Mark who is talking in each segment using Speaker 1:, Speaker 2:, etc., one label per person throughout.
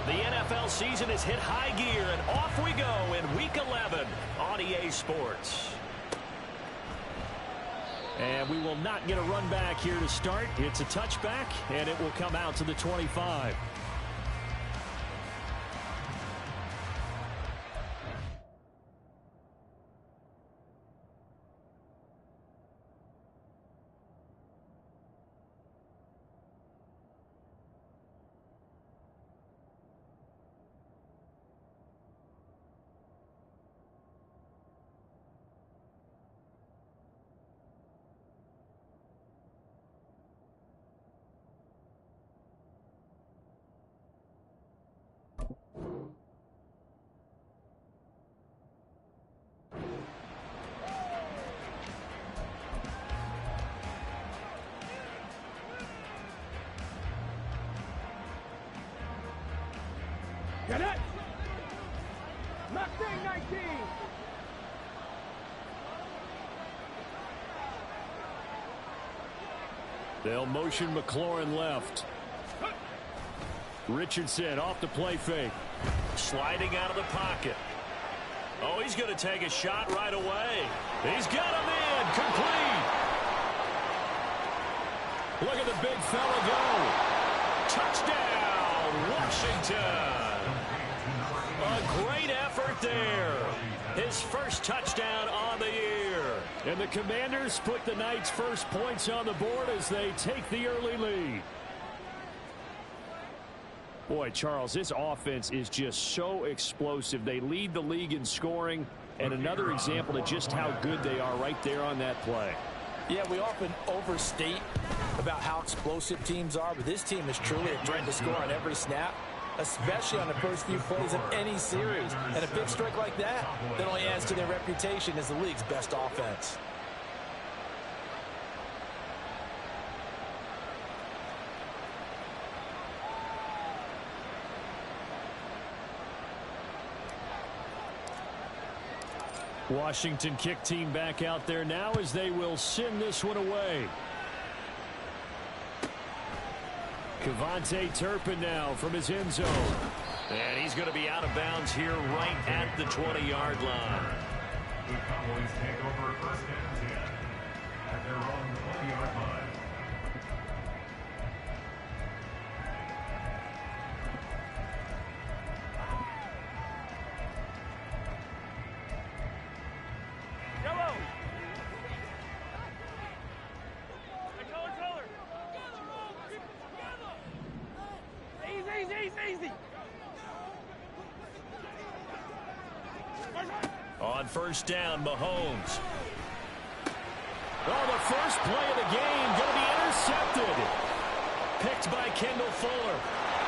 Speaker 1: The NFL season has hit high gear, and off we go in Week 11 on EA Sports. And we will not get a run back here to start. It's a touchback, and it will come out to the 25.
Speaker 2: Get it! Mustang 19!
Speaker 1: They'll motion McLaurin left. Richardson off the play fake. Sliding out of the pocket. Oh, he's going to take a shot right away. He's got him in. Complete. Look at the big fella go. Touchdown, Washington. A great effort there. His first touchdown on the year. And the Commanders put the Knights' first points on the board as they take the early lead. Boy, Charles, this offense is just so explosive. They lead the league in scoring, and another example of just how good they are right there on that play.
Speaker 3: Yeah, we often overstate about how explosive teams are, but this team is truly a threat to score on every snap, especially on the first few plays of any series. And a big strike like that only adds to their reputation as the league's best offense.
Speaker 1: Washington kick team back out there now as they will send this one away. Kevontae Turpin now from his end zone. And he's going to be out of bounds here right at the 20-yard line.
Speaker 4: The Cowboys take over first and 10 at their own 20-yard line.
Speaker 1: On first down, Mahomes. Oh, the first play of the game going to be intercepted. Picked by Kendall Fuller.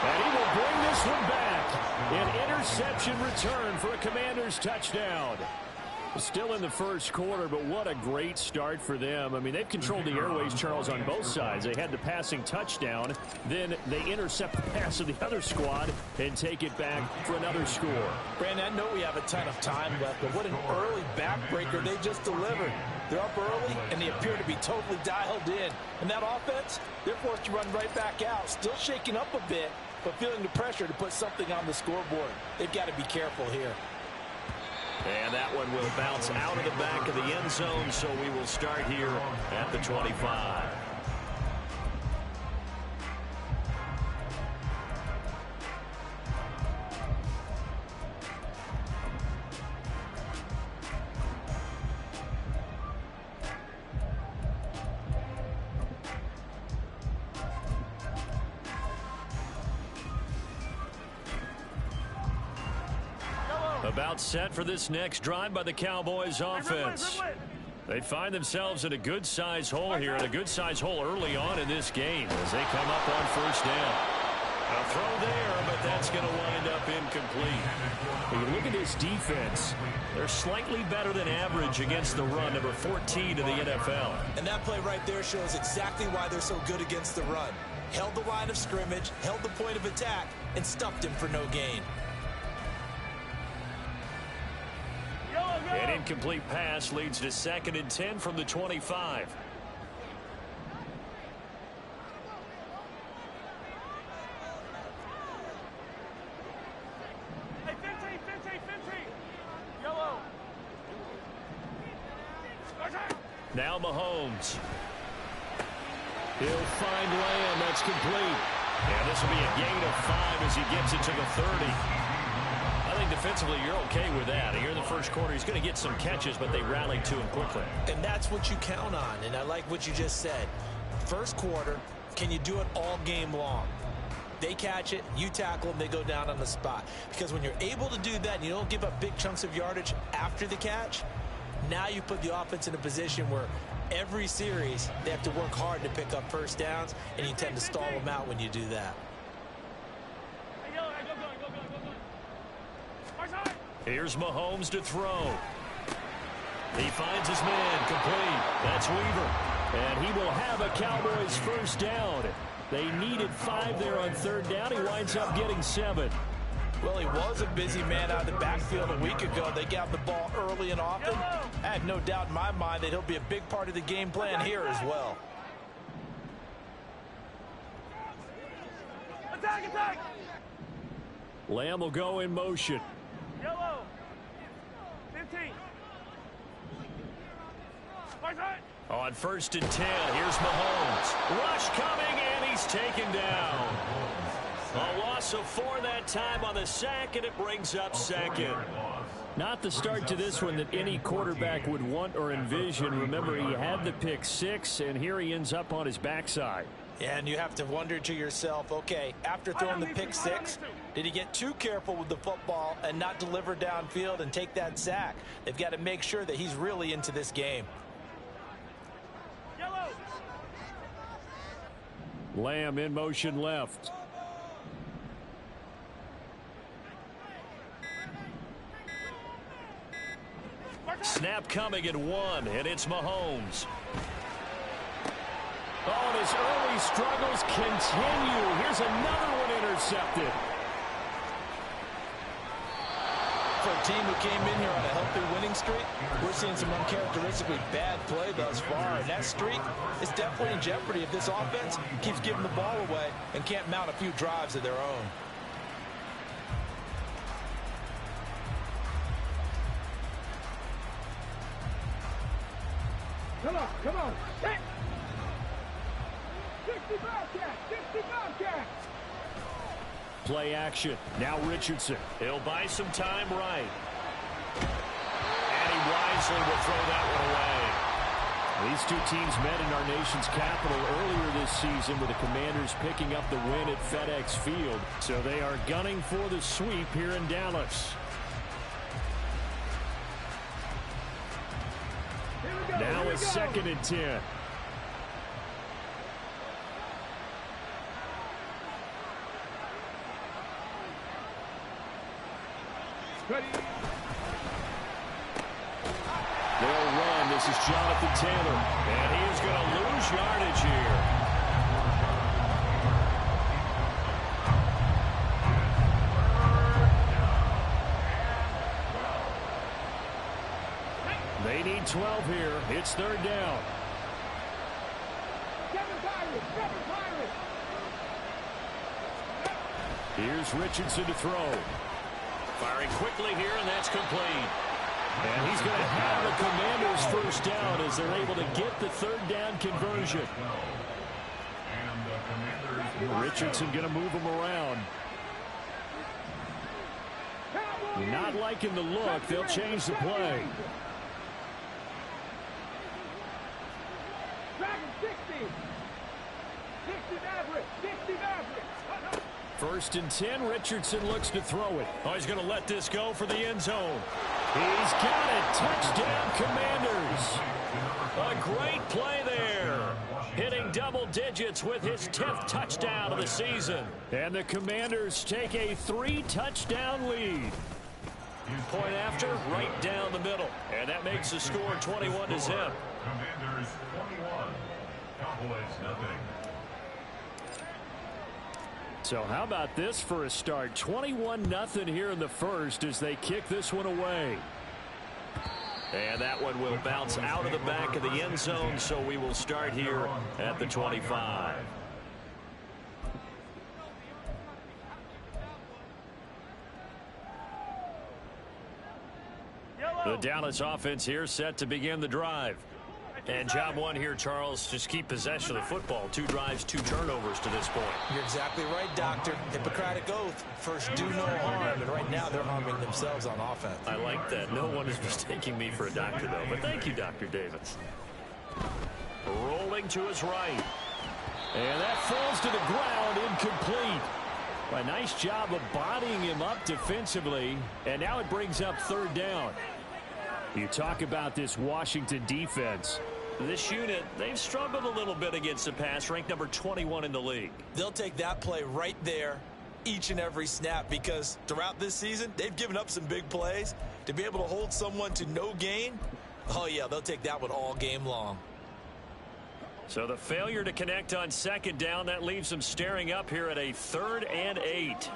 Speaker 1: And he will bring this one back. An interception return for a Commanders touchdown. Still in the first quarter, but what a great start for them. I mean, they've controlled the airways, Charles, on both sides. They had the passing touchdown. Then they intercept the pass of the other squad and take it back for another score.
Speaker 3: Brandon, I know we have a ton of time left, but what an early backbreaker they just delivered. They're up early, and they appear to be totally dialed in. And that offense, they're forced to run right back out, still shaking up a bit, but feeling the pressure to put something on the scoreboard. They've got to be careful here.
Speaker 1: And that one will bounce out of the back of the end zone, so we will start here at the 25. About set for this next drive by the Cowboys offense. They find themselves in a good-sized hole here, and a good-sized hole early on in this game as they come up on first down. A throw there, but that's going to wind up incomplete. When you look at this defense, they're slightly better than average against the run, number 14 in the NFL.
Speaker 3: And that play right there shows exactly why they're so good against the run. Held the line of scrimmage, held the point of attack, and stuffed him for no gain.
Speaker 1: An incomplete pass leads to 2nd and 10 from the 25. Now Mahomes. He'll find Lamb. That's complete. And this will be a gain of 5 as he gets it to the 30. I think defensively you're okay with that. Here in the first quarter, he's going to get some catches, but they rallied to him quickly.
Speaker 3: And that's what you count on, and I like what you just said. First quarter, can you do it all game long? They catch it, you tackle them, they go down on the spot. Because when you're able to do that and you don't give up big chunks of yardage after the catch, now you put the offense in a position where every series they have to work hard to pick up first downs, and you tend to stall them out when you do that.
Speaker 1: Here's Mahomes to throw. He finds his man complete. That's Weaver. And he will have a Cowboys first down. They needed 5 there on third down. He winds up getting 7.
Speaker 3: Well, he was a busy man out of the backfield a week ago. They got the ball early and often. I have no doubt in my mind that he'll be a big part of the game plan here as well.
Speaker 2: Attack, attack!
Speaker 1: Lamb will go in motion.
Speaker 2: Yellow. 15.
Speaker 1: On 1st and 10, here's Mahomes. Rush coming, and he's taken down. A loss of 4 that time on the sack, and it brings up 2nd. Not the start to this one that any quarterback would want or envision. Remember, he had the pick 6, and here he ends up on his backside.
Speaker 3: And you have to wonder to yourself, okay, after throwing the pick 6, did he get too careful with the football and not deliver downfield and take that sack? They've got to make sure that he's really into this game.
Speaker 2: Yellow.
Speaker 1: Lamb in motion left. Snap coming at 1, and it's Mahomes. Oh, and his early struggles continue. Here's another one intercepted.
Speaker 3: For a team who came in here on a healthy winning streak, we're seeing some uncharacteristically bad play thus far, and that streak is definitely in jeopardy if this offense keeps giving the ball away and can't mount a few drives of their own.
Speaker 2: Come on, hit! 60 Bobcat, 60 Bobcat!
Speaker 1: Play action. Now Richardson. He'll buy some time right. And he wisely will throw that one away. These two teams met in our nation's capital earlier this season with the Commanders picking up the win at FedEx Field. So they are gunning for the sweep here in Dallas. Now a 2nd and 10.
Speaker 2: Ready.
Speaker 1: They'll run. This is Jonathan Taylor. And he is going to lose yardage here. They need 12 here. It's 3rd down.
Speaker 2: Kevin Pirates.
Speaker 1: Here's Richardson to throw. Firing quickly here, and that's complete. And he's going to have the Commanders first down as they're able to get the 3rd down conversion. Richardson going to move him around. Not liking the look. They'll change the play.
Speaker 2: Dragon 60. 60 Maverick. 60 Maverick.
Speaker 1: 1st and 10. Richardson looks to throw it. Oh, he's going to let this go for the end zone. He's got it. Touchdown, Commanders. A great play there. Hitting double digits with his 10th touchdown of the season. And the Commanders take a 3-touchdown lead. Point after, right down the middle. And that makes the score 21-0.
Speaker 4: Commanders 21. Cowboys nothing.
Speaker 1: So how about this for a start? 21-0 here in the first as they kick this one away. And that one will bounce out of the back of the end zone, so we will start here at the 25. The Dallas offense here set to begin the drive. And job one here, Charles, just keep possession of the football. 2 drives, 2 turnovers to this point.
Speaker 3: You're exactly right, Doctor. Hippocratic oath. First, do no harm. And right now, they're harming themselves on offense.
Speaker 1: I like that. No one is mistaking me for a doctor, though. But thank you, Dr. Davis. Rolling to his right. And that falls to the ground, incomplete. A nice job of bodying him up defensively. And now it brings up 3rd down. You talk about this Washington defense. This unit, they've struggled a little bit against the pass, ranked number 21 in the league.
Speaker 3: They'll take that play right there each and every snap because throughout this season, they've given up some big plays. To be able to hold someone to no gain, oh yeah, they'll take that one all game long.
Speaker 1: So the failure to connect on 2nd down, that leaves them staring up here at a 3rd and 8.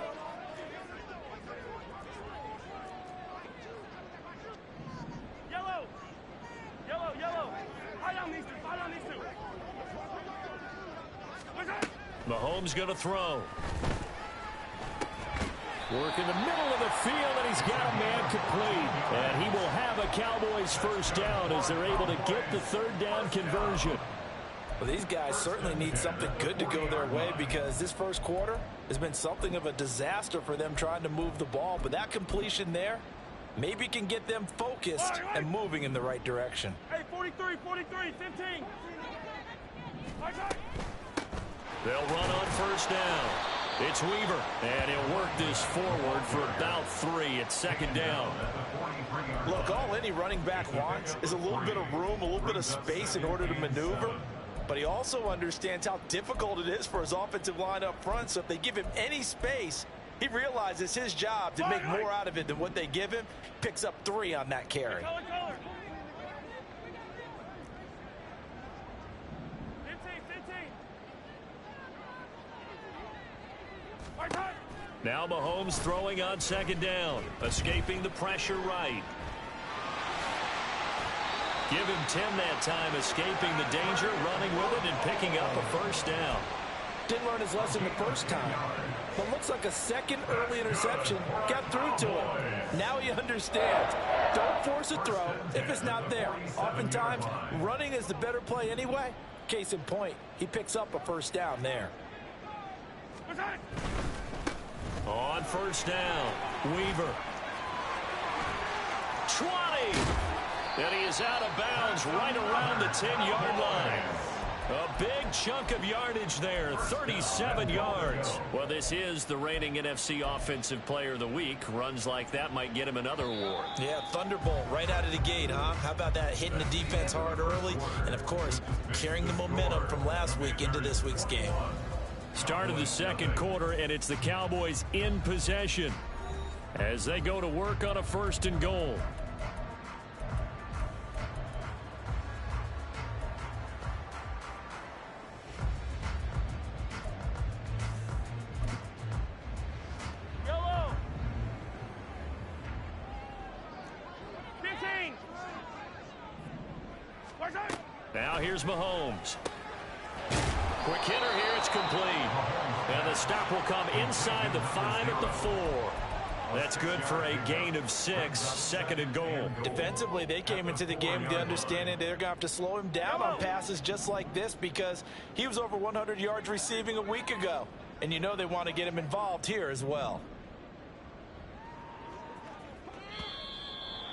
Speaker 1: Mahomes going to throw. Work in the middle of the field, and he's got a man complete. And he will have a Cowboys 1st down as they're able to get the 3rd down conversion.
Speaker 3: Well, these guys certainly need something good to go their way because this first quarter has been something of a disaster for them trying to move the ball. But that completion there maybe can get them focused and moving in the right direction.
Speaker 2: Hey, 43, 15.
Speaker 1: They'll run on 1st down. It's Weaver, and he'll work this forward for about 3. It's 2nd down.
Speaker 3: Look, all any running back wants is a little bit of room, a little bit of space in order to maneuver. But he also understands how difficult it is for his offensive line up front. So if they give him any space, he realizes his job to make more out of it than what they give him. Picks up 3 on that carry.
Speaker 2: 15.
Speaker 1: Now Mahomes throwing on 2nd down, escaping the pressure right. Give him 10 that time, escaping the danger, running with it, and picking up a 1st down.
Speaker 3: Didn't learn his lesson the first time, but looks like a 2nd early interception got through to him. Now he understands. Don't force a throw if it's not there. Oftentimes, running is the better play anyway. Case in point, he picks up a 1st down there.
Speaker 1: On 1st down, Weaver. 20! And he is out of bounds right around the 10-yard line. A big chunk of yardage there, 37 yards. Well, this is the reigning NFC Offensive Player of the Week. Runs like that might get him another award.
Speaker 3: Yeah, Thunderbolt right out of the gate, huh? How about that, hitting the defense hard early? And, of course, carrying the momentum from last week into this week's game.
Speaker 1: Start of the 2nd quarter, and it's the Cowboys in possession as they go to work on a 1st and goal. Now here's Mahomes. Quick hitter here, it's complete. And the stop will come inside the 5 at the 4. That's good for a gain of 6, 2nd and goal.
Speaker 3: Defensively, they came into the game with the understanding they're going to have to slow him down on passes just like this because he was over 100 yards receiving a week ago. And you know they want to get him involved here as well.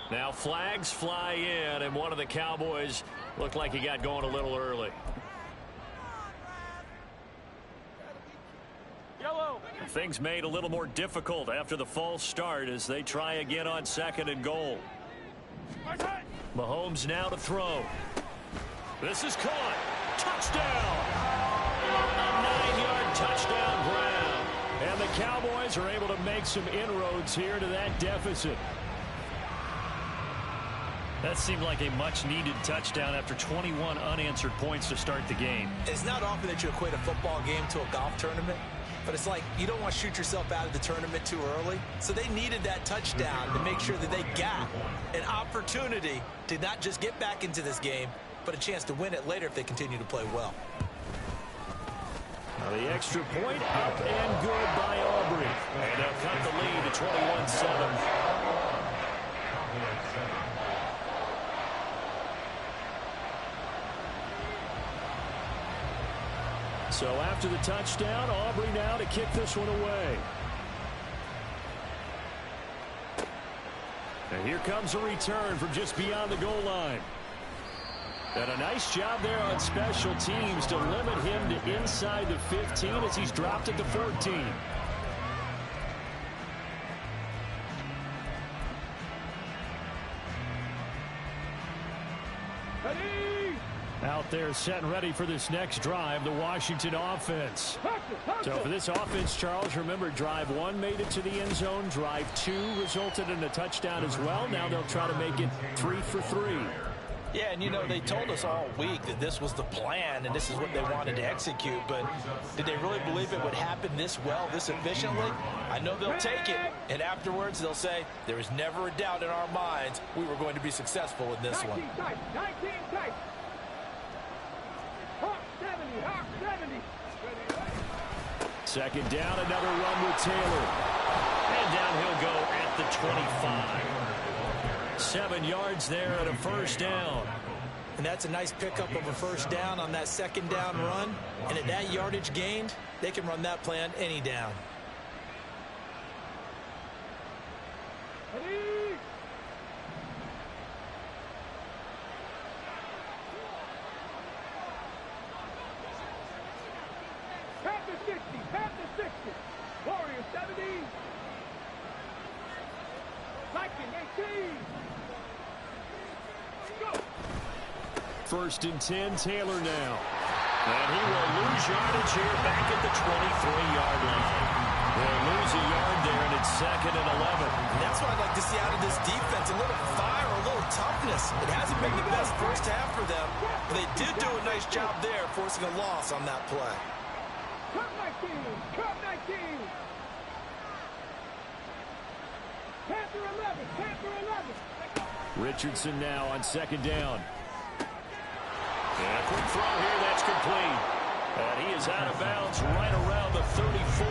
Speaker 1: Now flags fly in, and one of the Cowboys looked like he got going a little early. Things made a little more difficult after the false start as they try again on 2nd and goal. Mahomes now to throw. This is caught. Touchdown! A 9-yard touchdown grab. And the Cowboys are able to make some inroads here to that deficit. That seemed like a much-needed touchdown after 21 unanswered points to start the game.
Speaker 3: It's not often that you equate a football game to a golf tournament, but it's like you don't want to shoot yourself out of the tournament too early. So they needed that touchdown to make sure that they got an opportunity to not just get back into this game, but a chance to win it later if they continue to play well.
Speaker 1: Now the extra point up and good by Aubrey. And they'll cut the lead to 21-7. So after the touchdown, Aubrey now to kick this one away. And here comes a return from just beyond the goal line. And a nice job there on special teams to limit him to inside the 15 as he's dropped it to 14. Out there set and ready for this next drive, the Washington offense. So for this offense, Charles, remember drive 1 made it to the end zone. Drive 2 resulted in a touchdown as well. Now they'll try to make it 3 for 3.
Speaker 3: Yeah, and you know, they told us all week that this was the plan and this is what they wanted to execute, but did they really believe it would happen this well, this efficiently? I know they'll take it, and afterwards they'll say, there was never a doubt in our minds we were going to be successful in this one.
Speaker 2: 19 tight. Hawk 70.
Speaker 1: Second down, another run with Taylor. And down he'll go at the 25. 7 yards there and a first down.
Speaker 3: And that's a nice pickup of a first down on that second down run. And at that yardage gained, they can run that play on any down.
Speaker 2: Panther 60. Warriors 70. Viking 18. Go.
Speaker 1: First and 10, Taylor now. And he will lose yardage here back at the 23-yard line. They'll lose a yard there, and it's second and 11.
Speaker 3: And that's what I'd like to see out of this defense, a little fire, a little toughness. It hasn't been the best first half for them, but they did do a nice job there forcing a loss on that play.
Speaker 2: Cut 19. Panther 11.
Speaker 1: Richardson now on second down. And a quick throw here, that's complete. And he is out of bounds right around the 34.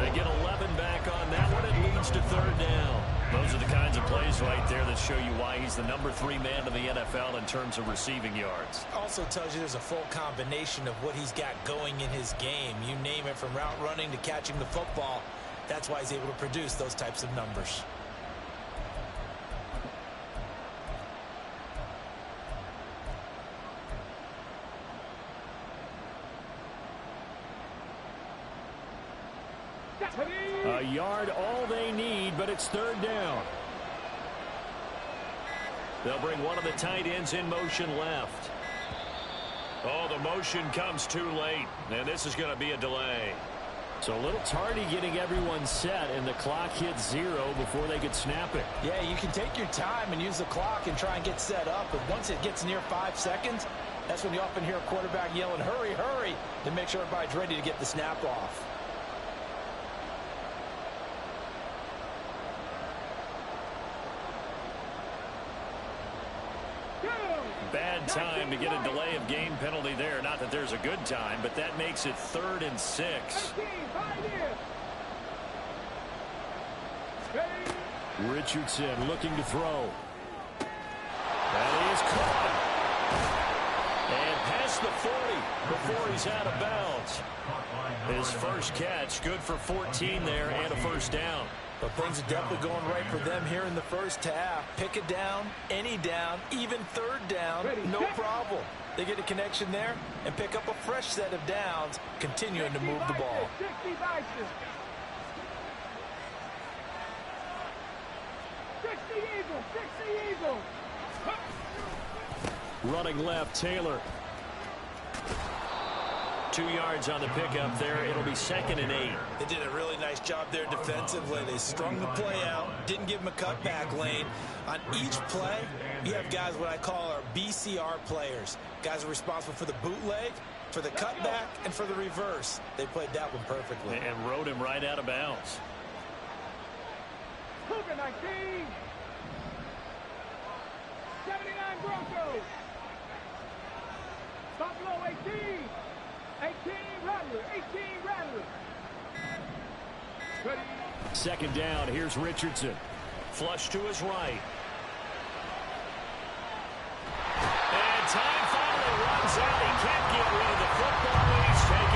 Speaker 1: They get 11 back on that one. It leads to third down. Those are the kinds of plays right there that show you why he's the number 3 man in the NFL in terms of receiving yards.
Speaker 3: Also tells you there's a full combination of what he's got going in his game. You name it, from route running to catching the football. That's why he's able to produce those types of numbers.
Speaker 1: A yard, all they need, but it's third down. They'll bring one of the tight ends in motion left. Oh, the motion comes too late, and this is going to be a delay. So a little tardy getting everyone set, and the clock hits 0 before they could snap it.
Speaker 3: Yeah, you can take your time and use the clock and try and get set up, but once it gets near 5 seconds, that's when you often hear a quarterback yelling, hurry, hurry, to make sure everybody's ready to get the snap off.
Speaker 1: Bad time to get a delay of game penalty there. Not that there's a good time, but that makes it 3rd and 6. Richardson looking to throw. And he is caught. And past the 40 before he's out of bounds. His first catch, good for 14 there and a first down.
Speaker 3: But things are definitely going right for them here in the first half. Pick it down, any down, even third down, no problem. They get a connection there and pick up a fresh set of downs, continuing to move the ball.
Speaker 2: 60 Eagles.
Speaker 1: Running left, Taylor. 2 yards on the pickup there. It'll be 2nd and 8.
Speaker 3: They did a really nice job there defensively. They strung the play out, didn't give him a cutback lane. On each play, you have guys what I call our BCR players. Guys are responsible for the bootleg, for the cutback, and for the reverse. They played that one perfectly.
Speaker 1: And rode him right out of bounds.
Speaker 2: Cougar 19. 79 Broncos. Buffalo 18. 18 Rattler.
Speaker 1: Second down, here's Richardson. Flush to his right. And time finally runs out. He can't get rid of the football, and he's taken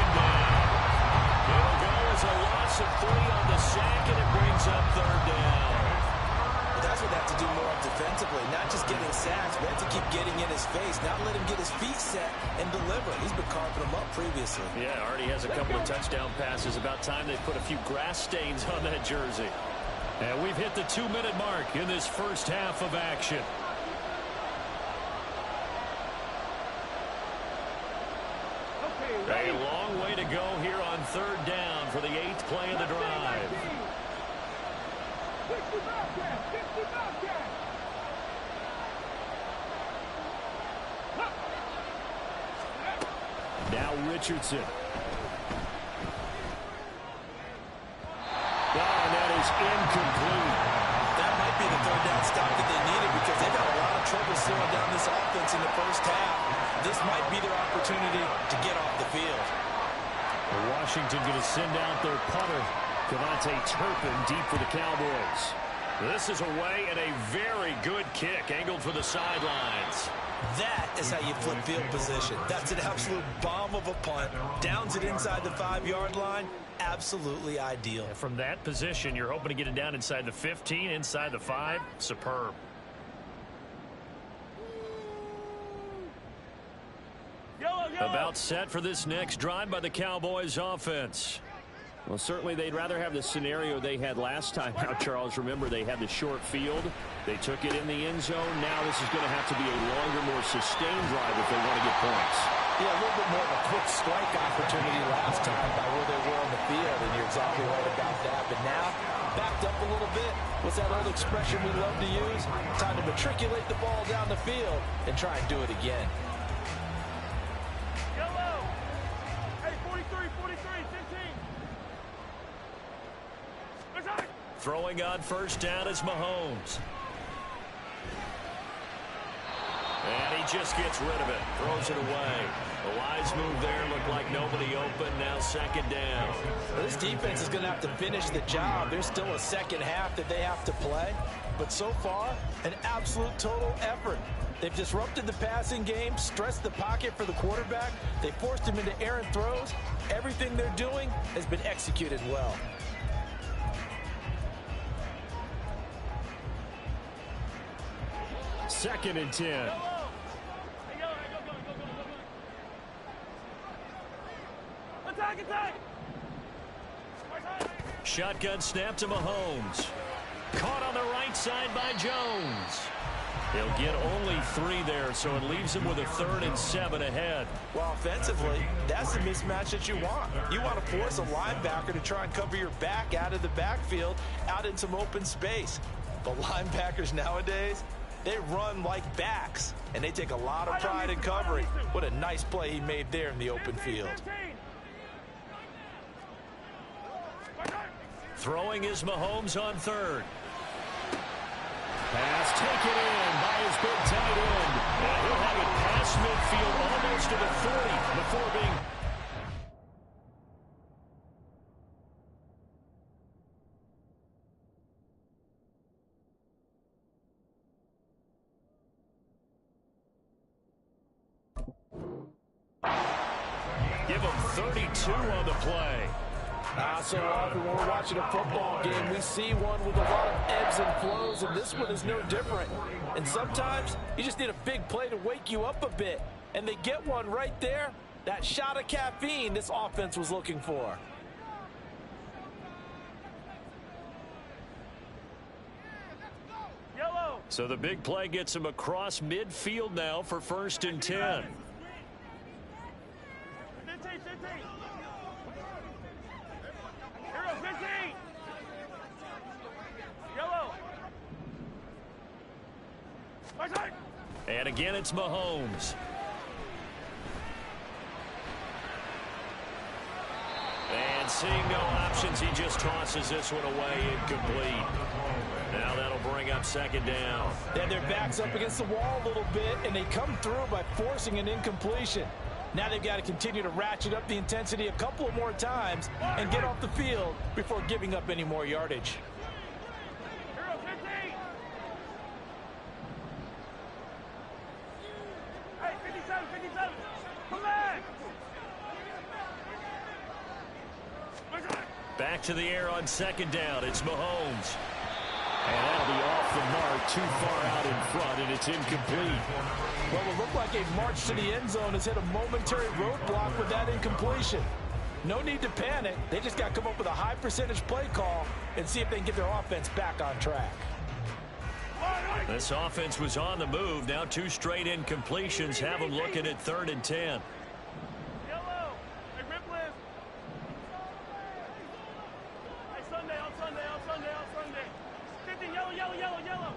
Speaker 3: face. Now let him get his feet set and deliver. He's been carving them up previously.
Speaker 1: Yeah, already has a couple of touchdown passes. About time they put a few grass stains on that jersey. And we've hit the 2-minute mark in this first half of action. A long way to go here on third down for the 8th play of the drive.
Speaker 2: 60 Bobcats, 60 Bobcats.
Speaker 1: Now Richardson. Oh, and that is incomplete.
Speaker 3: That might be the third down stop that they needed because they've had a lot of trouble slowing down this offense in the first half. This might be their opportunity to get off the field.
Speaker 1: Washington going to send out their punter, Devontae Turpin, deep for the Cowboys. This is away and a very good kick, angled for the sidelines.
Speaker 3: That is how you flip field position. That's an absolute bomb of a punt. Downs it inside the 5-yard line. Absolutely ideal.
Speaker 1: From that position, you're hoping to get it down inside the 15, inside the 5. Superb. About set for this next drive by the Cowboys offense. Well, certainly they'd rather have the scenario they had last time out, Charles. Remember, they had the short field. They took it in the end zone. Now this is going to have to be a longer, more sustained drive if they want to get points.
Speaker 3: Yeah, a little bit more of a quick strike opportunity last time by where they were on the field, and you're exactly right about that. But now, backed up a little bit. What's that old expression we love to use? Time to matriculate the ball down the field and try and do it again.
Speaker 2: Yellow. Hey, 43, 15.
Speaker 1: Throwing on first down is Mahomes. And he just gets rid of it. Throws it away. A wise move there. Looked like nobody open. Now second down.
Speaker 3: Well, this defense is going to have to finish the job. There's still a second half that they have to play. But so far, an absolute total effort. They've disrupted the passing game, stressed the pocket for the quarterback. They forced him into errant throws. Everything they're doing has been executed well.
Speaker 1: Second and 10.
Speaker 2: Attack!
Speaker 1: Shotgun snap to Mahomes. Caught on the right side by Jones. They'll get only 3 there, so it leaves them with a 3rd and 7 ahead.
Speaker 3: Well, offensively, that's the mismatch that you want. You want to force a linebacker to try and cover your back out of the backfield, out in some open space. But linebackers nowadays, they run like backs, and they take a lot of pride in covering. What a nice play he made there in the open field.
Speaker 1: Throwing is Mahomes on 3rd. Pass taken in by his big tight end. And he'll have it past midfield almost to the 30 before being... Give him 32 on the play.
Speaker 3: So often when we're watching a football game, we see one with a lot of ebbs and flows, and this one is no different. And sometimes you just need a big play to wake you up a bit, and they get one right there. That shot of caffeine this offense was looking for.
Speaker 2: Yellow.
Speaker 1: So the big play gets him across midfield now for 1st and 10.
Speaker 2: 15. Hero, 15. Yellow.
Speaker 1: And again, it's Mahomes. And seeing no options, he just tosses this one away, incomplete. Now that'll bring up second down.
Speaker 3: Yeah, their back's up against the wall a little bit, and they come through by forcing an incompletion. Now they've got to continue to ratchet up the intensity a couple of more times and get off the field before giving up any more yardage.
Speaker 2: Hero, 15. Hey, 57. Come back.
Speaker 1: Back to the air on second down. It's Mahomes. And that'll be off the mark, too far out in front, and it's incomplete.
Speaker 3: Well, it looked like a march to the end zone has hit a momentary roadblock with that incompletion. No need to panic. They just got to come up with a high percentage play call and see if they can get their offense back on track.
Speaker 1: This offense was on the move. Now 2 straight incompletions have them looking at 3rd and 10.
Speaker 2: Yellow. Hey, Ripley. Hey, Sunday, on Sunday, on Sunday, on Sunday. 50, yellow, yellow, yellow, yellow.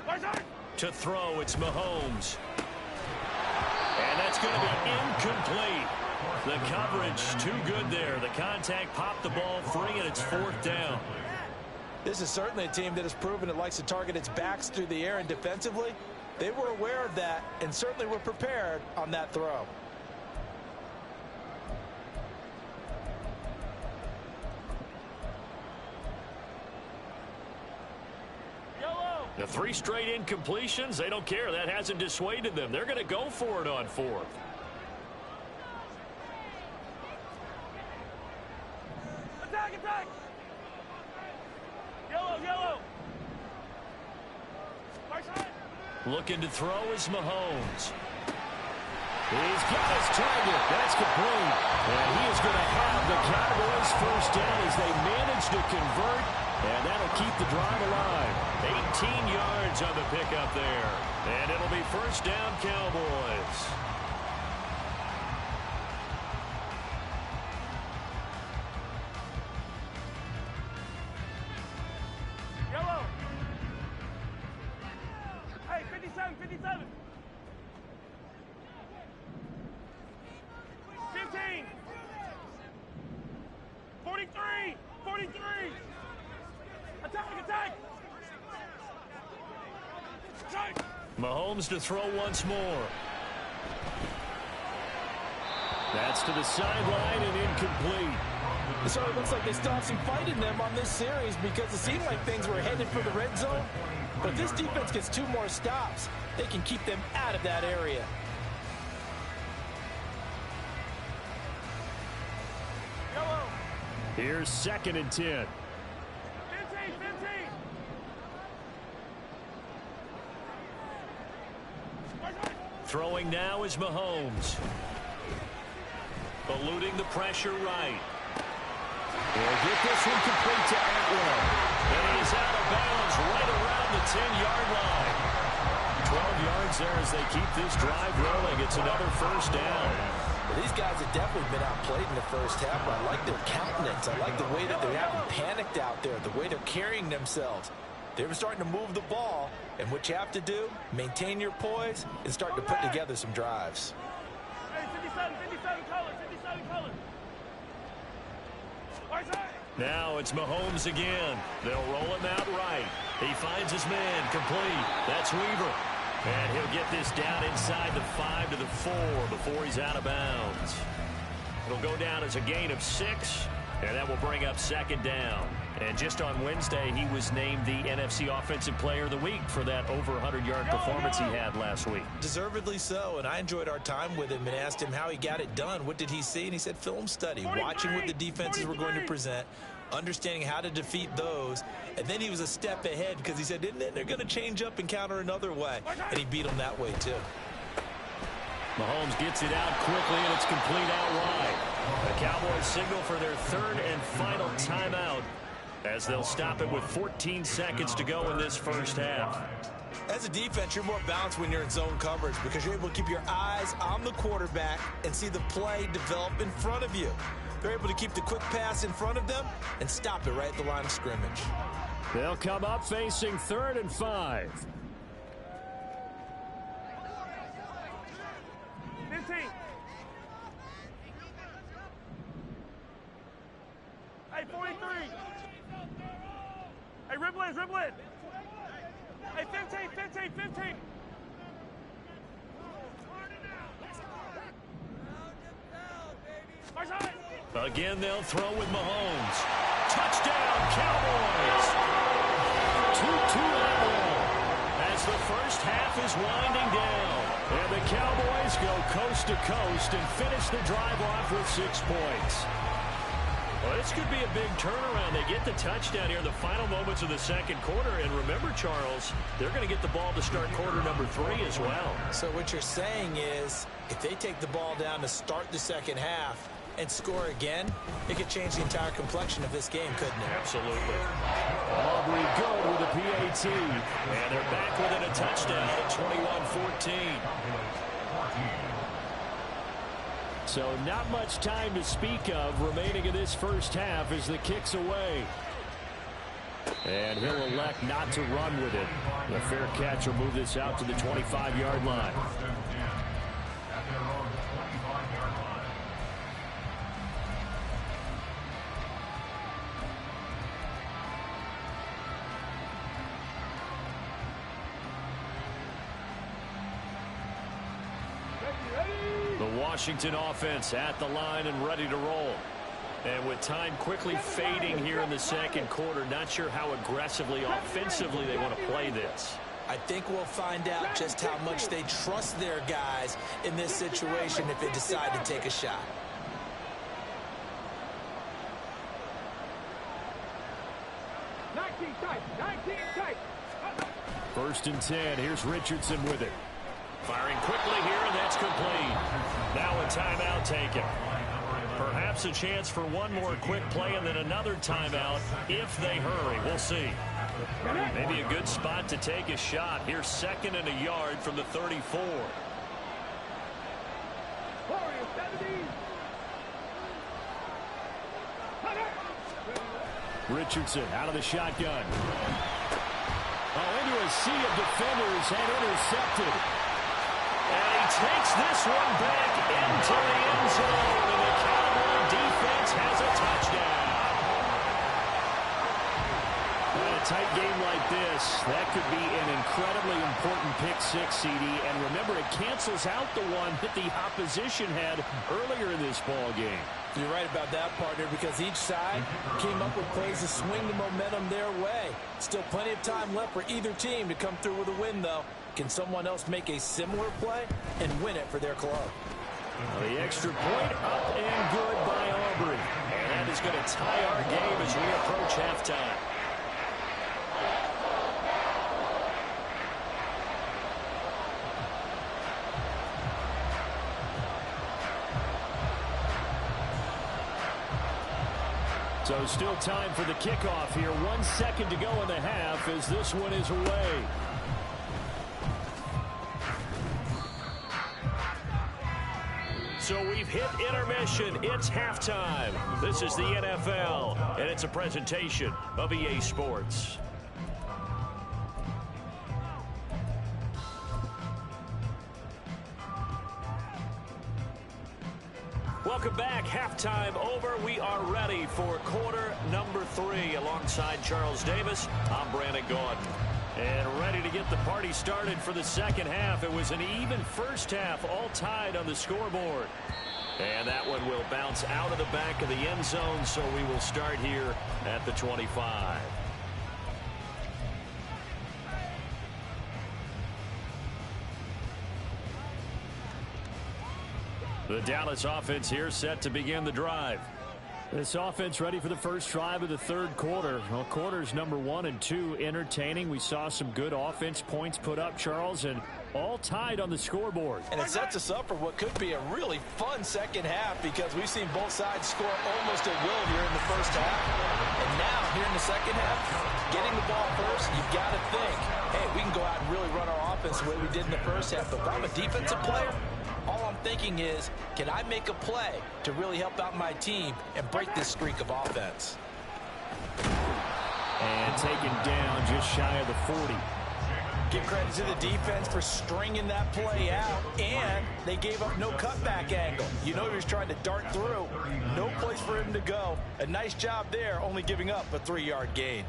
Speaker 2: Right side.
Speaker 1: To throw, it's Mahomes. And that's going to be incomplete. The coverage too good there. The contact popped the ball free, and it's 4th down.
Speaker 3: This is certainly a team that has proven it likes to target its backs through the air, and defensively, they were aware of that and certainly were prepared on that throw.
Speaker 2: Yellow.
Speaker 1: The 3 straight incompletions, they don't care. That hasn't dissuaded them. They're going to go for it on 4th.
Speaker 2: Attack, attack. Yellow, yellow. Right side.
Speaker 1: Looking to throw is Mahomes. He's got his target. That's complete. And he is going to have the Cowboys first down as they manage to convert. And that'll keep the drive alive. 18 yards on the pickup there. And it'll be first down Cowboys.
Speaker 2: Yellow. Hey, 57, 57. 15. 43. 43. Attack, attack. Attack.
Speaker 1: Mahomes to throw once more. That's to the sideline and incomplete.
Speaker 3: It sort of looks like they still have some fight in them on this series because it seemed like things were headed for the red zone. But if this defense gets 2 more stops, they can keep them out of that area.
Speaker 2: Yellow.
Speaker 1: Here's 2nd and 10.
Speaker 2: 15, 15. Right side.
Speaker 1: Throwing now is Mahomes. Eluding the pressure right. He'll get this one complete to Atwell. And he's out of bounds right around the 10-yard line. 12 yards there as they keep this drive rolling. It's another first down.
Speaker 3: Well, these guys have definitely been outplayed in the first half, but I like their countenance. I like the way that they haven't panicked out there, the way they're carrying themselves. They're starting to move the ball, and what you have to do, maintain your poise and start to put together some drives.
Speaker 2: Hey, 57, 57 color, 57 color. Right side.
Speaker 1: Now it's Mahomes again. They'll roll him out right. He finds his man complete. That's Weaver. And he'll get this down inside the 5 to the 4 before he's out of bounds. It'll go down as a gain of 6, and that will bring up 2nd down. And just on Wednesday, he was named the NFC Offensive Player of the Week for that over 100-yard performance he had last week.
Speaker 3: Deservedly so, and I enjoyed our time with him and asked him how he got it done. What did he see? And he said film study, watching what the defenses were going to present, understanding how to defeat those, and then he was a step ahead because he said, and then they're going to change up and counter another way, and he beat them that way too.
Speaker 1: Mahomes gets it out quickly, and it's complete out wide. The Cowboys signal for their 3rd and final timeout as they'll stop it with 14 seconds to go in this first half.
Speaker 3: As a defense, you're more balanced when you're in zone coverage because you're able to keep your eyes on the quarterback and see the play develop in front of you. They're able to keep the quick pass in front of them and stop it right at the line of scrimmage.
Speaker 1: They'll come up facing 3rd and 5.
Speaker 2: 15. Hey, 43. Hey, Riblin, Riblin. Hey, 15, 15, 15.
Speaker 1: Again, they'll throw with Mahomes. Touchdown, Cowboys! 2-2 Atwell as the first half is winding down. And the Cowboys go coast to coast and finish the drive off with 6 points. Well, this could be a big turnaround. They get the touchdown here in the final moments of the second quarter. And remember, Charles, they're going to get the ball to start quarter number 3 as well.
Speaker 3: So what you're saying is if they take the ball down to start the second half and score again, it could change the entire complexion of this game, couldn't it?
Speaker 1: Absolutely. Aubrey good with a PAT. And they're back within a touchdown at 21-14. So not much time to speak of remaining in this first half as the kick's away. And he'll elect not to run with it. The fair catch will move this out to the 25-yard line. The Washington offense at the line and ready to roll. And with time quickly fading here in the second quarter, not sure how aggressively, offensively they want to play this.
Speaker 3: I think we'll find out just how much they trust their guys in this situation if they decide to take a shot.
Speaker 1: First and 10. Here's Richardson with it. Firing quickly here, and that's complete. Now a timeout taken. Perhaps a chance for one more quick play and then another timeout if they hurry. We'll see. Maybe a good spot to take a shot. Here's 2nd and a yard from the 34. Richardson out of the shotgun. Into a sea of defenders and intercepted. And he takes this one back into the end zone. And the Cowboy defense has a touchdown. In a tight game like this, that could be an incredibly important pick six, CD. And remember, it cancels out the one that the opposition had earlier in this ball game.
Speaker 3: You're right about that, partner, because each side came up with plays to swing the momentum their way. Still plenty of time left for either team to come through with a win, though. Can someone else make a similar play and win it for their club?
Speaker 1: The extra point up and good by Aubrey. And that is going to tie our game as we approach halftime. So still time for the kickoff here. 1 second to go in the half as this one is away. So we've hit intermission. It's halftime. This is the NFL, and it's a presentation of EA Sports. Welcome back. Halftime over. We are ready for quarter number 3. Alongside Charles Davis, I'm Brandon Gaudin. And ready to get the party started for the second half. It was an even first half, all tied on the scoreboard. And that one will bounce out of the back of the end zone, so we will start here at the 25. The Dallas offense here set to begin the drive. This offense ready for the first drive of the third quarter. Well, quarters number 1 and 2 entertaining. We saw some good offense points put up, Charles, and all tied on the scoreboard.
Speaker 3: And it sets us up for what could be a really fun second half because we've seen both sides score almost at will here in the first half. And now, here in the second half, getting the ball first, you've got to think, hey, we can go out and really run our offense the way we did in the first half. But if I'm a defensive player, all I'm thinking is, can I make a play to really help out my team and break this streak of offense?
Speaker 1: And taken down just shy of the 40.
Speaker 3: Give credit to the defense for stringing that play out, and they gave up no cutback angle. You know he was trying to dart through. No place for him to go. A nice job there, only giving up a 3-yard gain.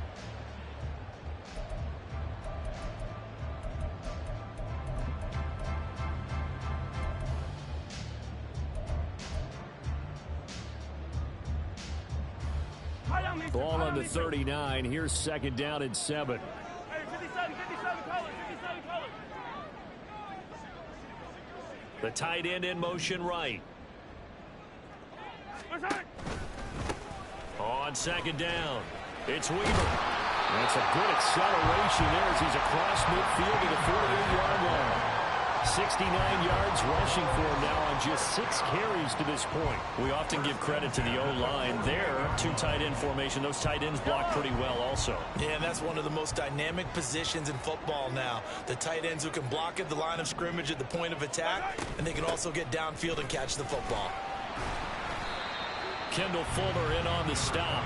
Speaker 1: Ball on the 39. Here's 2nd down and 7.
Speaker 2: Hey, 57, colors, 57 colors.
Speaker 1: The tight end in motion right. On second down, it's Weaver. That's a good acceleration there as he's across midfield to the 48-yard line. 69 yards rushing for him now on just 6 carries to this point. We often give credit to the O-line there. 2 tight end formation. Those tight ends block pretty well also.
Speaker 3: Yeah, and that's one of the most dynamic positions in football now. The tight ends who can block at the line of scrimmage at the point of attack, and they can also get downfield and catch the football.
Speaker 1: Kendall Fuller in on the stop.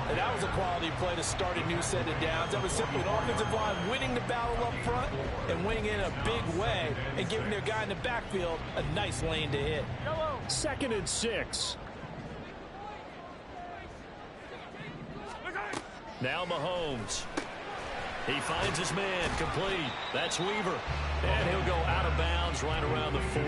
Speaker 3: And that was a quality play to start a new set of downs. That was simply an offensive line winning the battle up front and winning in a big way and giving their guy in the backfield a nice lane to hit.
Speaker 1: 2nd and 6. Now Mahomes. He finds his man complete. That's Weaver. And he'll go out of bounds right around the 40.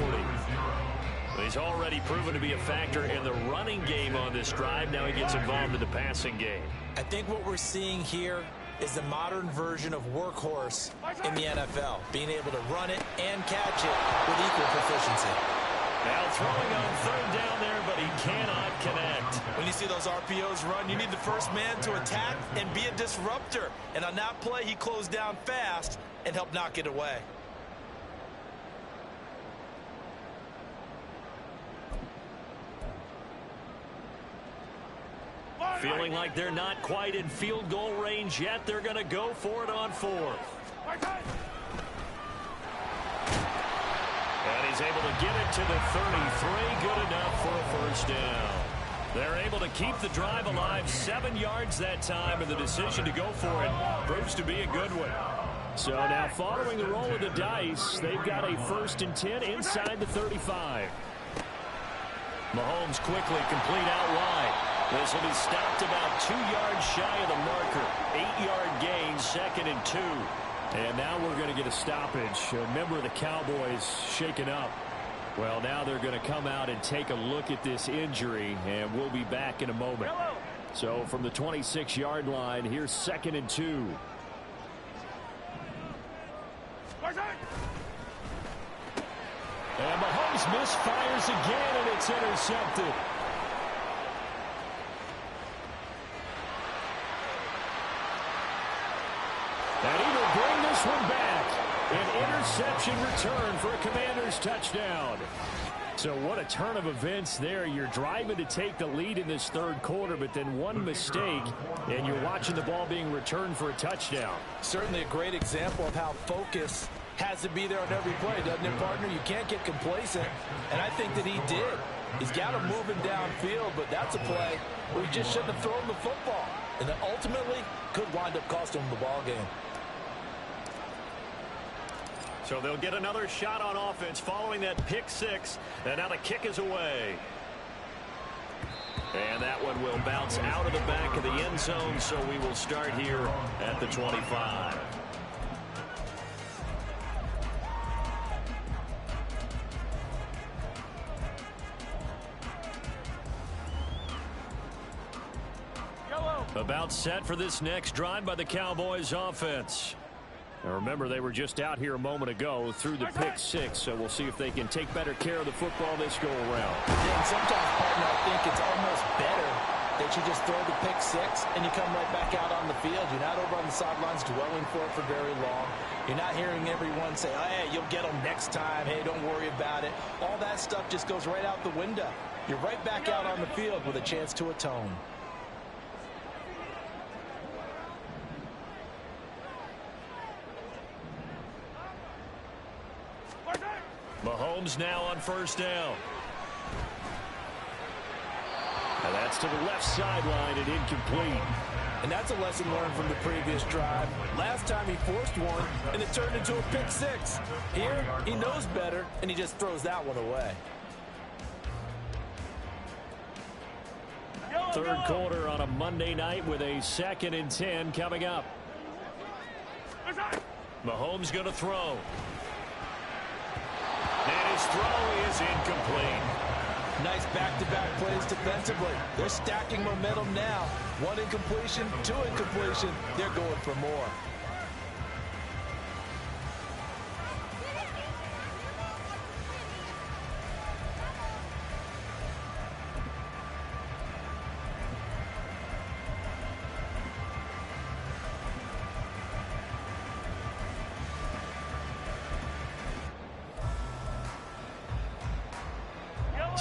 Speaker 1: He's already proven to be a factor in the running game on this drive. Now he gets involved in the passing game.
Speaker 3: I think what we're seeing here is the modern version of workhorse in the NFL, being able to run it and catch it with equal proficiency.
Speaker 1: Now throwing on 3rd down there, but he cannot connect.
Speaker 3: When you see those RPOs run, you need the first man to attack and be a disruptor. And on that play, he closed down fast and helped knock it away.
Speaker 1: Feeling like they're not quite in field goal range yet. They're going to go for it on 4th. And he's able to get it to the 33. Good enough for a 1st down. They're able to keep the drive alive. 7 yards that time, and the decision to go for it proves to be a good one. So now following the roll of the dice, they've got a 1st and 10 inside the 35. Mahomes quickly complete out wide. This will be stopped about 2 yards shy of the marker. 8-yard gain, 2nd and 2. And now we're going to get a stoppage. A member of the Cowboys shaken up. Well, now they're going to come out and take a look at this injury, and we'll be back in a moment. So from the 26-yard line, here's 2nd and 2. And Mahomes misfires again, and it's intercepted. And he will bring this one back. An interception return for a Commanders touchdown. So what a turn of events there. You're driving to take the lead in this 3rd quarter, but then one mistake, and you're watching the ball being returned for a touchdown.
Speaker 3: Certainly a great example of how focus has to be there on every play, doesn't it, partner? You can't get complacent, and I think that he did. He's got him moving downfield, but that's a play where he just shouldn't have thrown the football, and that ultimately could wind up costing him the ball game.
Speaker 1: So they'll get another shot on offense following that pick 6. And now the kick is away. And that one will bounce out of the back of the end zone. So we will start here at the 25. About set for this next drive by the Cowboys offense. Now remember, they were just out here a moment ago through the pick 6, so we'll see if they can take better care of the football this go around.
Speaker 3: Yeah, and sometimes, partner, I think it's almost better that you just throw the pick 6 and you come right back out on the field. You're not over on the sidelines dwelling for it for very long. You're not hearing everyone say, oh, hey, you'll get them next time. Hey, don't worry about it. All that stuff just goes right out the window. You're right back out on the field with a chance to atone.
Speaker 1: Mahomes now on 1st down. And that's to the left sideline and incomplete.
Speaker 3: And that's a lesson learned from the previous drive. Last time he forced one, and it turned into a pick 6. Here, he knows better, and he just throws that one away.
Speaker 1: 3rd quarter on a Monday night with a 2nd and 10 coming up. Mahomes going to throw. And his throw is incomplete.
Speaker 3: Nice back-to-back plays defensively. They're stacking momentum now. 1 incompletion, 2 incompletion. They're going for more.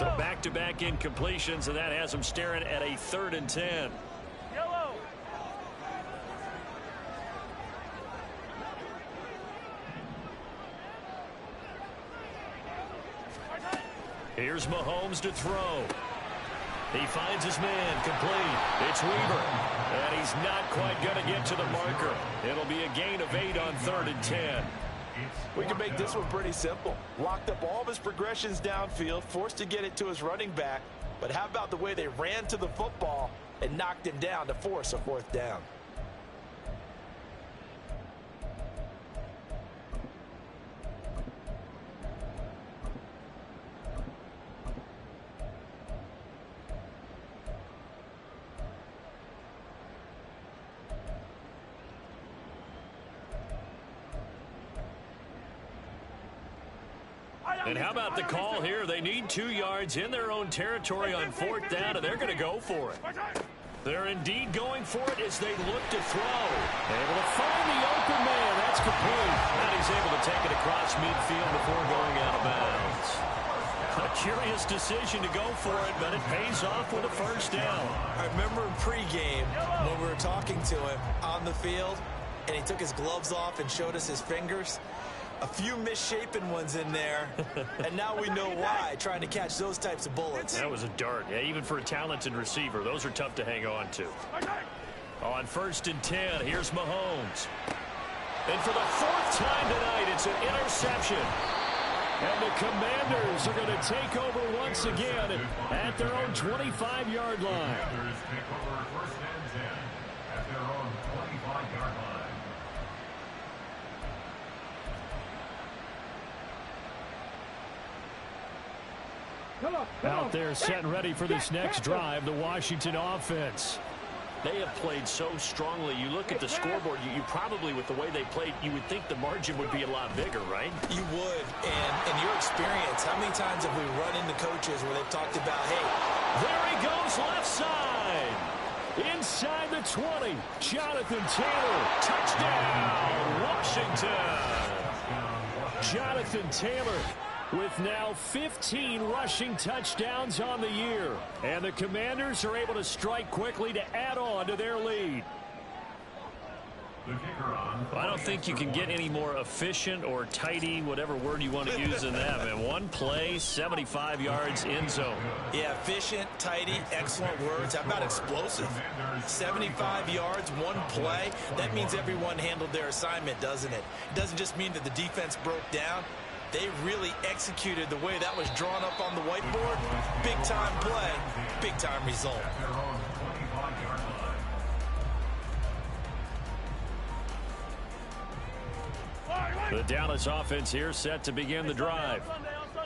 Speaker 1: So back-to-back incompletions, and that has them staring at a 3rd and 10.
Speaker 2: Yellow.
Speaker 1: Here's Mahomes to throw. He finds his man, complete. It's Weaver. And he's not quite going to get to the marker. It'll be a gain of 8 on 3rd and 10.
Speaker 3: We can make this one pretty simple. Locked up all of his progressions downfield, forced to get it to his running back. But how about the way they ran to the football and knocked him down to force a 4th down?
Speaker 1: And how about the call here? They need 2 yards in their own territory on 4th down, and they're going to go for it. They're indeed going for it as they look to throw. Able to find the open man. That's complete. And he's able to take it across midfield before going out of bounds. A curious decision to go for it, but it pays off with a 1st down.
Speaker 3: I remember in pregame when we were talking to him on the field, and he took his gloves off and showed us his fingers. A few misshapen ones in there, and now we know why, trying to catch those types of bullets.
Speaker 1: That was a dart. Yeah, even for a talented receiver, those are tough to hang on to. On 1st and 10, here's Mahomes. And for the 4th time tonight, it's an interception. And the Commanders are going to take over once again at their own 25-yard line.
Speaker 4: Commanders take over 1st and 10 at their own 25-yard line.
Speaker 1: Out there set and ready for this next drive, the Washington offense. They have played so strongly. You look at the scoreboard, you probably, with the way they played, you would think the margin would be a lot bigger, right?
Speaker 3: You would, and in your experience, how many times have we run into coaches where they've talked about, hey,
Speaker 1: there he goes left side. Inside the 20, Jonathan Taylor, touchdown, Washington. Jonathan Taylor with now 15 rushing touchdowns on the year. And the Commanders are able to strike quickly to add on to their lead. I don't think you can get any more efficient or tidy, whatever word you want to use in that, man. One play, 75 yards in zone.
Speaker 3: Yeah, efficient, tidy, excellent words. How about explosive? 75 yards, one play. That means everyone handled their assignment, doesn't it? It doesn't just mean that the defense broke down. They really executed the way that was drawn up on the whiteboard. Big-time play, big-time result.
Speaker 1: The Dallas offense here set to begin the drive.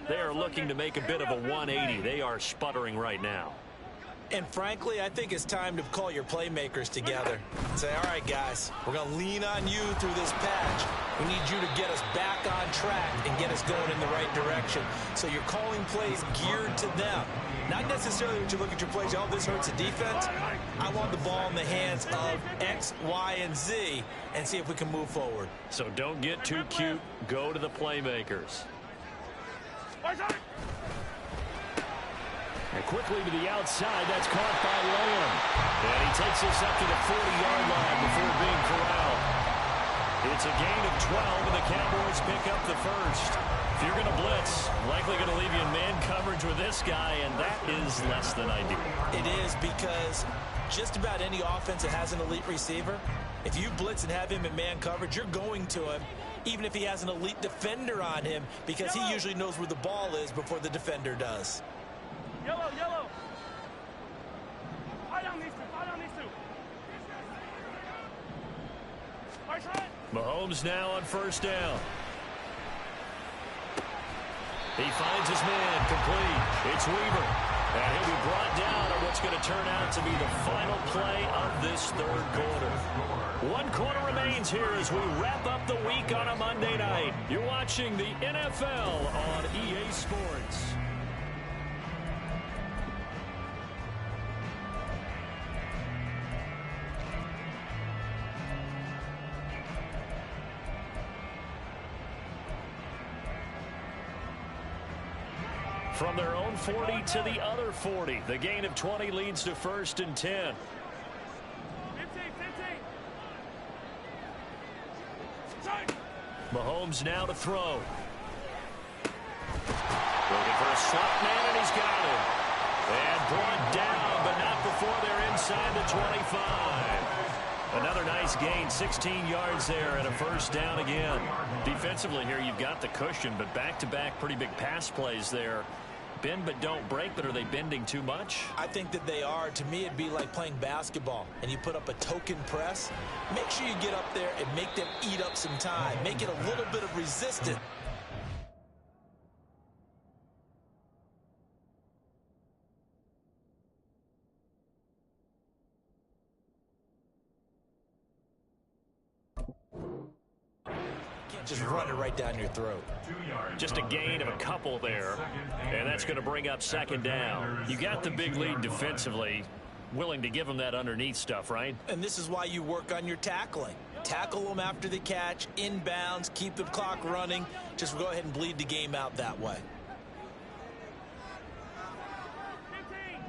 Speaker 1: They are looking to make a bit of a 180. They are sputtering right now.
Speaker 3: And frankly, I think it's time to call your playmakers together and say, all right, guys, we're going to lean on you through this patch. We need you to get us back on track and get us going in the right direction. So you're calling plays geared to them. Not necessarily when you look at your plays, oh, this hurts the defense. I want the ball in the hands of X, Y, and Z and see if we can move forward.
Speaker 1: So don't get too cute. Go to the playmakers. And quickly to the outside, that's caught by Lamb. And he takes us up to the 40-yard line before being corralled. It's a gain of 12, and the Cowboys pick up the first. If you're going to blitz, likely going to leave you in man coverage with this guy, and that is less than ideal.
Speaker 3: It is, because just about any offense that has an elite receiver, if you blitz and have him in man coverage, you're going to him, even if he has an elite defender on him, because he usually knows where the ball is before the defender does.
Speaker 2: Yellow, yellow. Fight on these two, fight on these two.
Speaker 1: Mahomes now on 1st down. He finds his man, complete. It's Weaver. And he'll be brought down on what's going to turn out to be the final play of this 3rd quarter. 1 quarter remains here as we wrap up the week on a Monday night. You're watching the NFL on EA Sports. From their own 40 to the other 40. The gain of 20 leads to 1st and 10.
Speaker 2: 15.
Speaker 1: Mahomes now to throw. Looking for a slot man, and he's got him. And brought down, but not before they're inside the 25. Another nice gain, 16 yards there and a 1st down again. Defensively here, you've got the cushion, but back-to-back pretty big pass plays there. Bend but don't break, but are they bending too much?
Speaker 3: I think that they are. To me, it'd be like playing basketball, and you put up a token press. Make sure you get up there and make them eat up some time. Make it a little bit of resistance. Just run it right down your throat.
Speaker 1: Just a gain of a couple there, and that's going to bring up 2nd down. You got the big lead defensively. Willing to give them that underneath stuff, right?
Speaker 3: And this is why you work on your tackling. Tackle them after the catch, inbounds, keep the clock running. Just go ahead and bleed the game out that way.
Speaker 2: 15.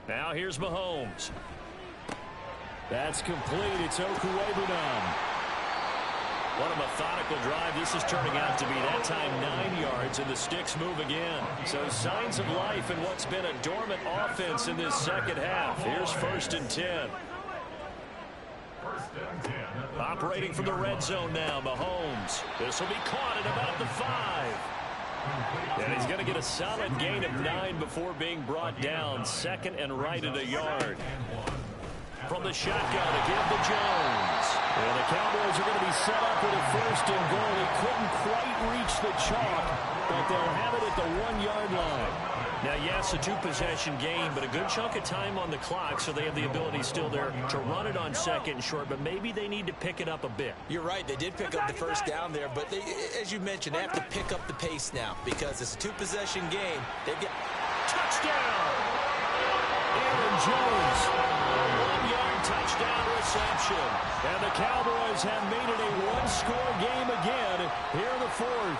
Speaker 1: Now here's Mahomes. That's complete. It's Okuwebunam. What a methodical drive. This is turning out to be, that time, 9 yards, and the sticks move again. So signs of life in what's been a dormant offense in this second half. Here's 1st and 10. Operating from the red zone now, Mahomes. This will be caught at about the 5. And he's going to get a solid gain of 9 before being brought down. 2nd and right at a yard. From the shotgun to give to Jones. And the Cowboys are going to be set up with a 1st and goal. They couldn't quite reach the chalk, but they'll have it at the 1-yard line. Now, yes, a 2-possession game, but a good chunk of time on the clock, so they have the ability still there to run it on 2nd and short, but maybe they need to pick it up a bit.
Speaker 3: You're right. They did pick up the 1st down there, but they, as you mentioned, they have to pick up the pace now because it's a 2-possession game. They've got
Speaker 1: touchdown. Aaron Jones. 1-yard touchdown reception. And the Cowboys have made it a 1-score game again here in the 4th.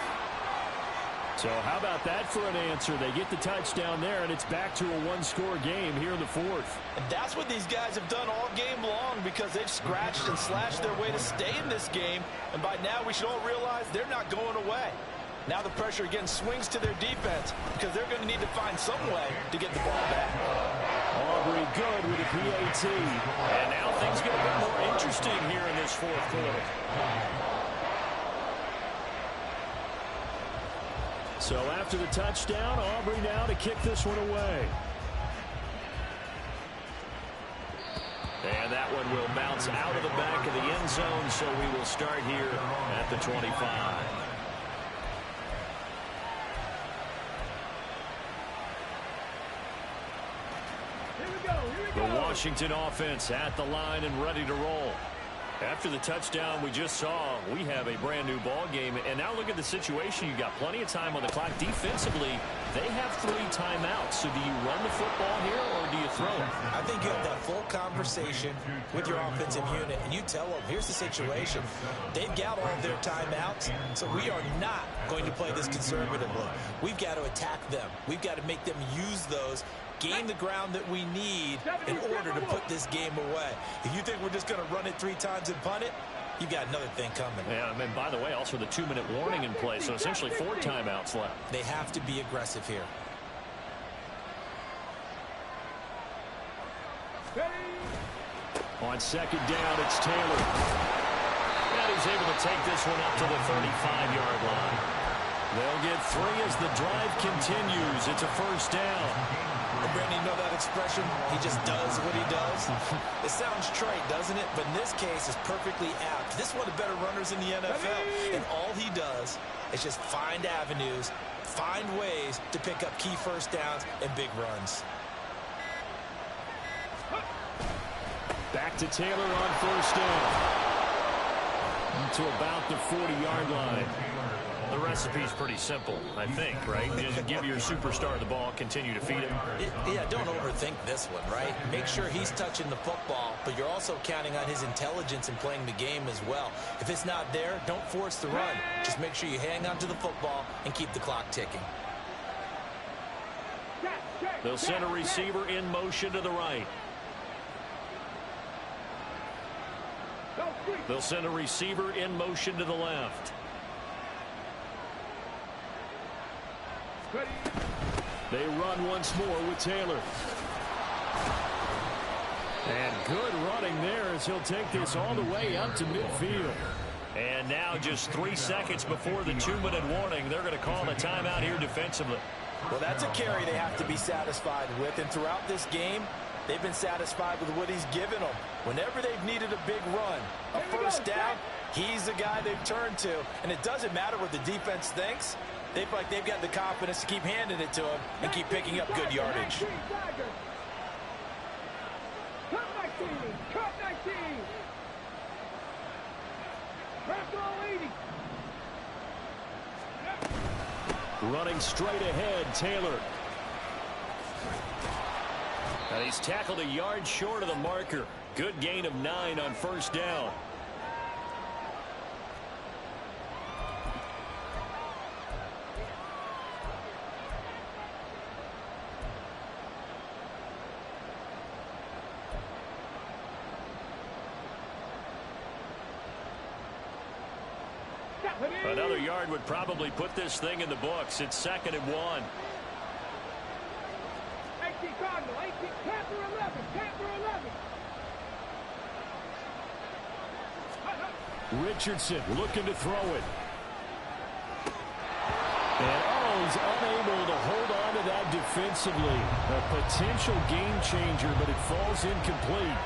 Speaker 1: So how about that for an answer? They get the touchdown there, and it's back to a 1-score game here in the 4th.
Speaker 3: And that's what these guys have done all game long because they've scratched and slashed their way to stay in this game. And by now, we should all realize they're not going away. Now the pressure again swings to their defense because they're going to need to find some way to get the ball back.
Speaker 1: Aubrey good with a PAT. And now things get a bit more interesting here in this 4th quarter. So after the touchdown, Aubrey now to kick this one away. And that one will bounce out of the back of the end zone, so we will start here at the 25. The Washington offense at the line and ready to roll. After the touchdown we just saw, we have a brand new ball game. And now look at the situation. You've got plenty of time on the clock. Defensively, they have 3 timeouts. So do you run the football here or do you throw it?
Speaker 3: I think you have that full conversation with your offensive unit, and you tell them, here's the situation. They've got all of their timeouts, so we are not going to play this conservatively. We've got to attack them. We've got to make them use those, gain the ground that we need in order to put this game away. If you think we're just going to run it 3 times and punt it, you've got another thing coming.
Speaker 1: Yeah, and by the way, also the 2-minute warning in play, so essentially 4 timeouts left.
Speaker 3: They have to be aggressive here.
Speaker 1: On 2nd down, it's Taylor. And he's able to take this one up to the 35-yard line. They'll get 3 as the drive continues. It's a 1st down.
Speaker 3: Brandon, you know that expression? He just does what he does. It sounds trite, doesn't it? But in this case, it's perfectly apt. This is one of the better runners in the NFL, and all he does is just find avenues, find ways to pick up key 1st downs and big runs.
Speaker 1: Back to Taylor on 1st down. To about the 40-yard line.
Speaker 5: The recipe's pretty simple, I think, right? Just give your superstar the ball, continue to feed him.
Speaker 3: Yeah, don't overthink this one, right? Make sure he's touching the football, but you're also counting on his intelligence in playing the game as well. If it's not there, don't force the run. Just make sure you hang on to the football and keep the clock ticking.
Speaker 1: They'll send a receiver in motion to the right. They'll send a receiver in motion to the left. They run once more with Taylor. And good running there as he'll take this all the way up to midfield. And now just 3 seconds before the 2-minute warning, they're going to call a timeout here defensively.
Speaker 3: Well, that's a carry they have to be satisfied with. And throughout this game, they've been satisfied with what he's given them. Whenever they've needed a big run, a first down, he's the guy they've turned to. And it doesn't matter what the defense thinks. They feel like they've got the confidence to keep handing it to him and keep picking up good yardage.
Speaker 1: Running straight ahead, Taylor. And he's tackled a yard short of the marker. Good gain of 9 on first down. Another yard would probably put this thing in the books. It's 2nd and 1. Richardson looking to throw it. And he's unable to hold on to that defensively. A potential game changer, but it falls incomplete.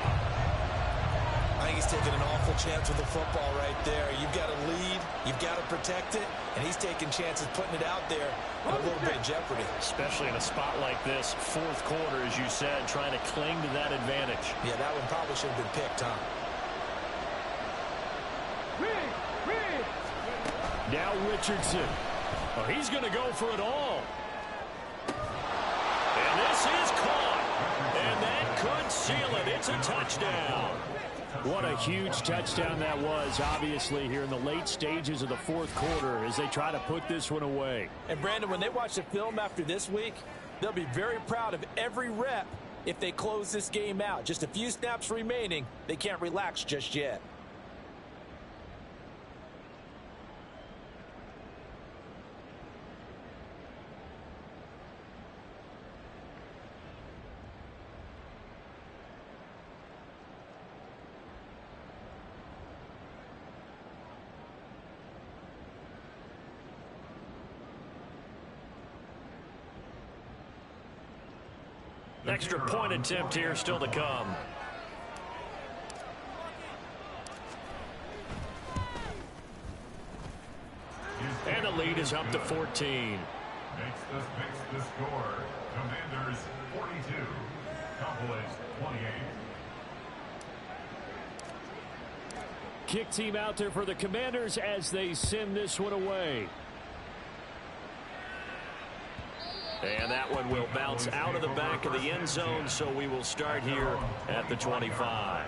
Speaker 3: I think he's taking an awful chance with the football right there. You've got to lead, you've got to protect it, and he's taking chances putting it out there in a little bit of jeopardy.
Speaker 1: Especially in a spot like this, 4th quarter, as you said, trying to cling to that advantage.
Speaker 3: Yeah, that one probably should have been picked, huh?
Speaker 1: Now Richardson. Oh, he's going to go for it all. And this is caught. And that could seal it. It's a touchdown. What a huge touchdown that was, obviously, here in the late stages of the 4th quarter as they try to put this one away.
Speaker 3: And, Brandon, when they watch the film after this week, they'll be very proud of every rep if they close this game out. Just a few snaps remaining. They can't relax just yet.
Speaker 1: Extra point attempt here still to come. And the lead is up to 14.
Speaker 4: Makes the score. Commanders 42. Cowboys 28.
Speaker 1: Kick team out there for the Commanders as they send this one away. And that one will bounce out of the back of the end zone, so we will start here at the 25.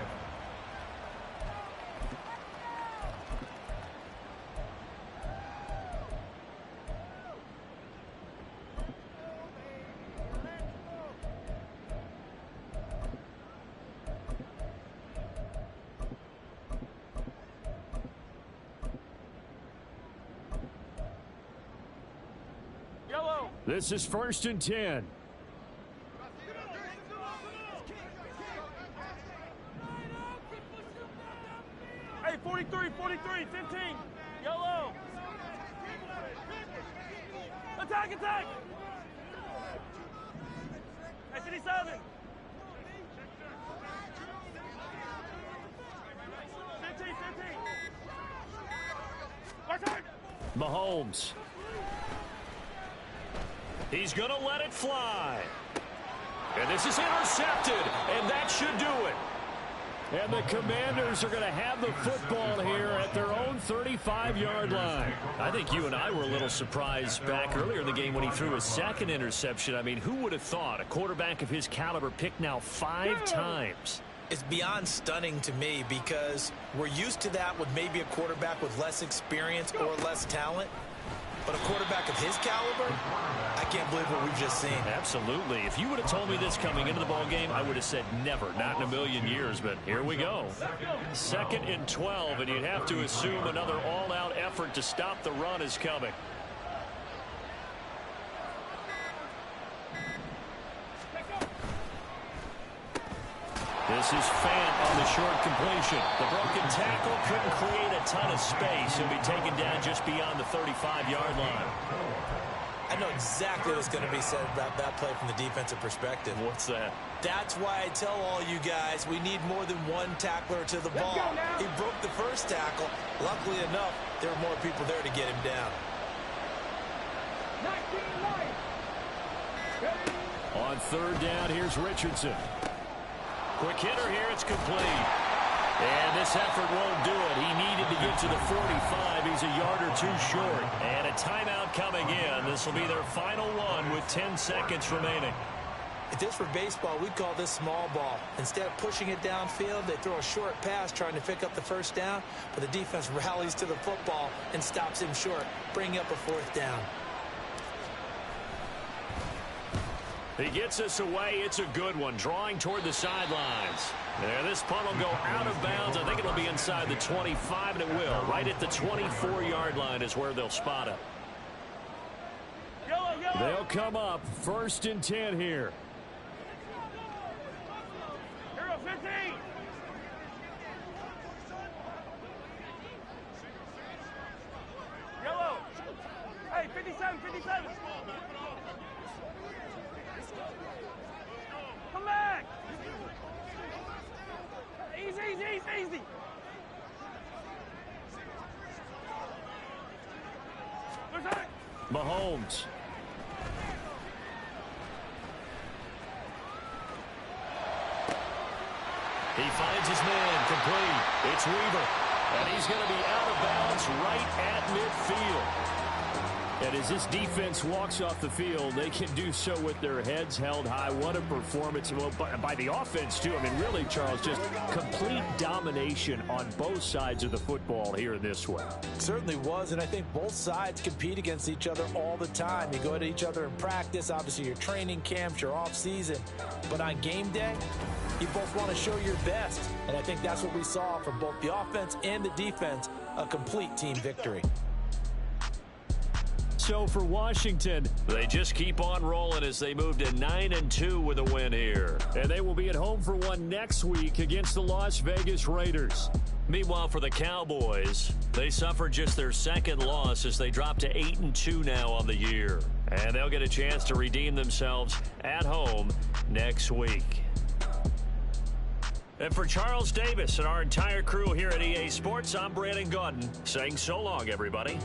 Speaker 1: This is 1st and 10.
Speaker 2: Hey, 43, 15. Yellow. Attack. Hey, 57. 15.
Speaker 1: Mahomes. He's going to let it fly. And this is intercepted, and that should do it. And the Commanders are going to have the football here at their own 35-yard line.
Speaker 5: I think you and I were a little surprised back earlier in the game when he threw his second interception. I mean, who would have thought a quarterback of his caliber picked now 5 times?
Speaker 3: It's beyond stunning to me because we're used to that with maybe a quarterback with less experience or less talent. But a quarterback of his caliber, I can't believe what we've just seen.
Speaker 5: Absolutely. If you would have told me this coming into the ball game, I would have said never, not in a million years. But here we go. 2nd and 12, and you'd have to assume another all-out effort to stop the run is coming. This is Fant on the short completion. The broken tackle couldn't create a ton of space. He'll be taken down just beyond the 35-yard line.
Speaker 3: I know exactly what's going to be said about that play from the defensive perspective.
Speaker 5: What's that?
Speaker 3: That's why I tell all you guys we need more than one tackler to the ball. He broke the first tackle. Luckily enough, there were more people there to get him down.
Speaker 1: On 3rd down, here's Richardson.
Speaker 5: Quick hitter here, it's complete. And this effort won't do it. He needed to get to the 45. He's a yard or 2 short. And a timeout coming in. This will be their final one with 10 seconds remaining.
Speaker 3: If this were baseball, we'd call this small ball. Instead of pushing it downfield, they throw a short pass trying to pick up the first down, but the defense rallies to the football and stops him short, bringing up a 4th down.
Speaker 5: He gets us away. It's a good one. Drawing toward the sidelines. There, this punt will go out of bounds. I think it'll be inside the 25, and it will. Right at the 24-yard line is where they'll spot it.
Speaker 1: They'll come up 1st and 10 here.
Speaker 2: Hero 15. Yellow. Hey, 57, 57. Come back. Easy, easy, easy, easy.
Speaker 1: Mahomes.
Speaker 5: He finds his man complete. It's Weaver. And he's going to be out of bounds right at midfield.
Speaker 1: And as this defense walks off the field, they can do so with their heads held high. What a performance by the offense, too. I mean, really, Charles, just complete domination on both sides of the football here in this one.
Speaker 3: It certainly was, and I think both sides compete against each other all the time. You go to each other in practice, obviously your training camps, your off-season. But on game day, you both want to show your best. And I think that's what we saw from both the offense and the defense, a complete team victory.
Speaker 1: So for Washington,
Speaker 5: they just keep on rolling as they move to 9-2 with a win here.
Speaker 1: And they will be at home for one next week against the Las Vegas Raiders.
Speaker 5: Meanwhile, for the Cowboys, they suffered just their 2nd loss as they drop to 8-2 now on the year. And they'll get a chance to redeem themselves at home next week. And for Charles Davis and our entire crew here at EA Sports, I'm Brandon Gaudin saying so long, everybody.